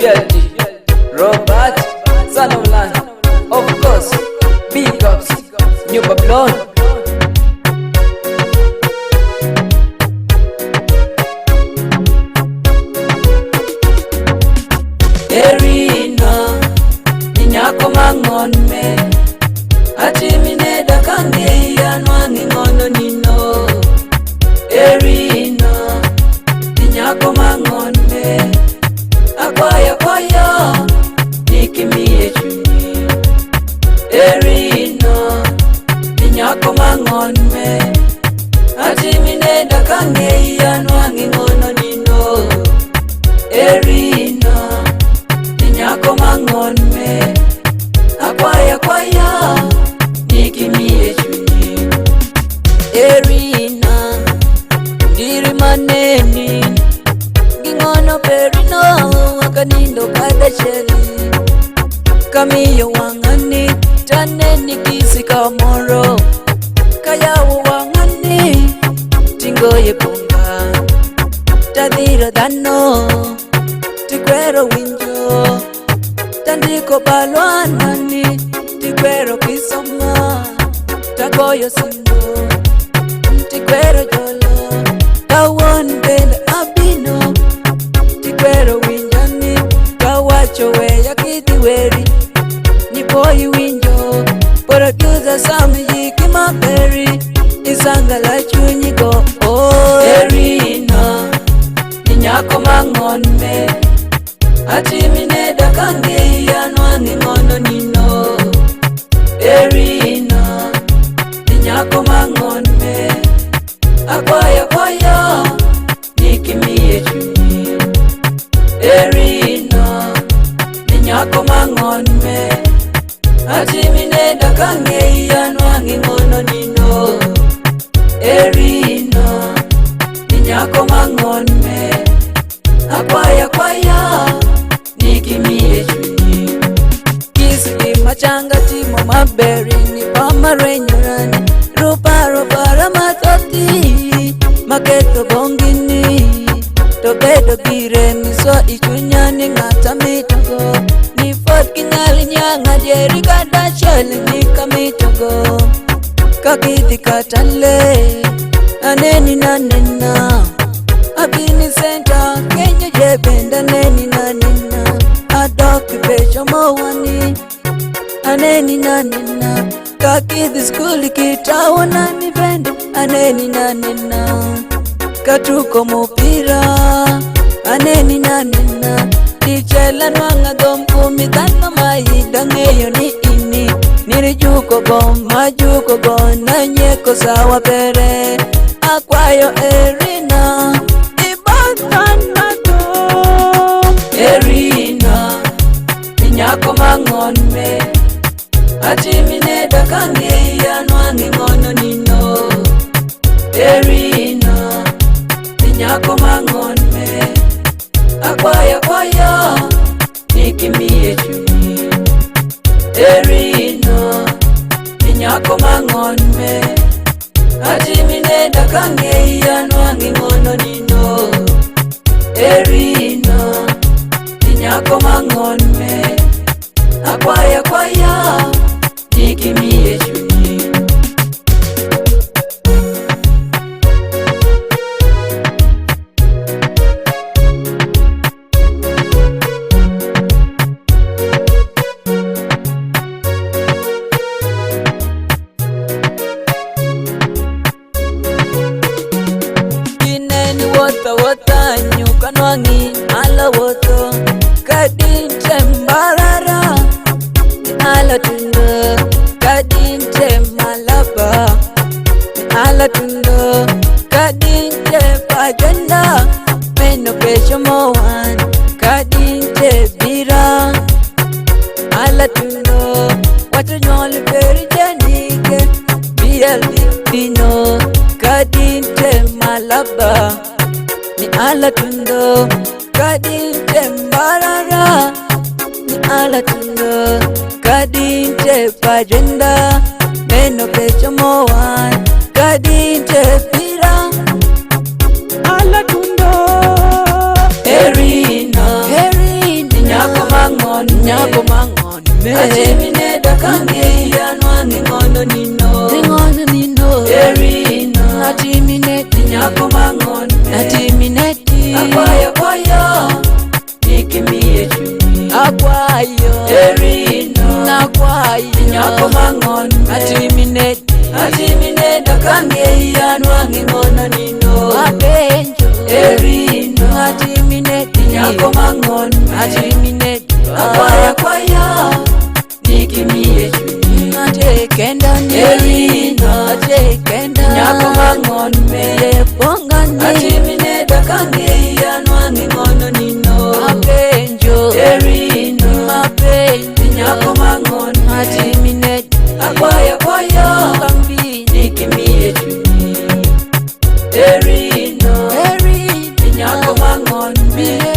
PLD, Robert, son of land, of course, big ups, New Babylon. Erina, ninyako mangon me, ati mine dakange yanwangi ngono nino. Erina, ninyako mangon me, akwaya kwaya, nikimie chuni. Erina, ninyako mangon me, ati mine dakange yanwangi ngono nino. Erina, ninyako mangon me, akwaya kwaya, nikimie chuni. Erina, ndiri maneni, gingono perino, wakanindo kadacheli. Kamiyo wangani, taneni kisi kamoro, kayawo wangani, tingoye punga. Tadira dano, tikwero winjo, tandiko balwanani, tikwero kisoma, tagoyo sindo, tikwero jolo, kawon bende abino, tikwero winjani, kawacho weya kitiweri, nipoyi winjo, producer Sami Yiki Maperi, isanga la chunyigo. Oh, Erina, ninyako mangon me, ati mine dakange yanwangi ngono nino. Erina, ninyako mangon me, akwaya kwaya, nikimie chuni. Erina, ninyako mangon me, ati mine dakange yanwangi ngono nino. Erina, ninyako mangon me, akwaya kwaya, nikimie chuni. Kisi machanga timo maberi ni pama renyorani, rupa ramatoti, maketo bongini, tobedo gire miso ichunyani ngata mitogo, ni fort kingali nyanga jeri kada chali nika mitogo. Kakiti katale, aneni nanena, abini senta, Kenya jebenda neni nanena, adoki becho mawani, aneni nanena, kakiti skuli kitawa nani vende, aneni nanena, katuko mupira, aneni nanena, tichela nwanga gomkumi dana maida ngeyo ni ini, nirijuko bom, majuko bon, nanyeko sawa pere, akwayo Erina, ibatan mato. Erina, ninyako mangon me, ati mine dakange yanwangi ngono nino. Erina, ninyako mangon me, akwaya kwaya, nikimie chuni. Erina, ninyako mangon me, ati mine dakange yanwangi ngono nino. Erina, ninyako mangon me, akwaya kwaya, nikimie chuni. Wota nyuka nwangi ala woto, kadin tembarara, ala tundo, kadin temalaba, ala tundo, kadin tepagenda, meno pecho mowan, kadin tebira, ala tundo, watu nyoli peri janike, PLD dino, kadin temalaba, ni ala tundo, kadin tembarara, ni ala tundo, kadin tepagenda, meno pecho mowan, kadin tebira, ala tundo. Erina, nyako mangon atimine akwaya kwaya nikimiye chuni ate kenda nerino ate kenda nyako mangon mere pongani atimine dakange yanwangi ngono nino mapenjo nerino mapenjo nyako mangon atimine akwaya kwaya kambi nikimiye chuni nerino nyako mangon mere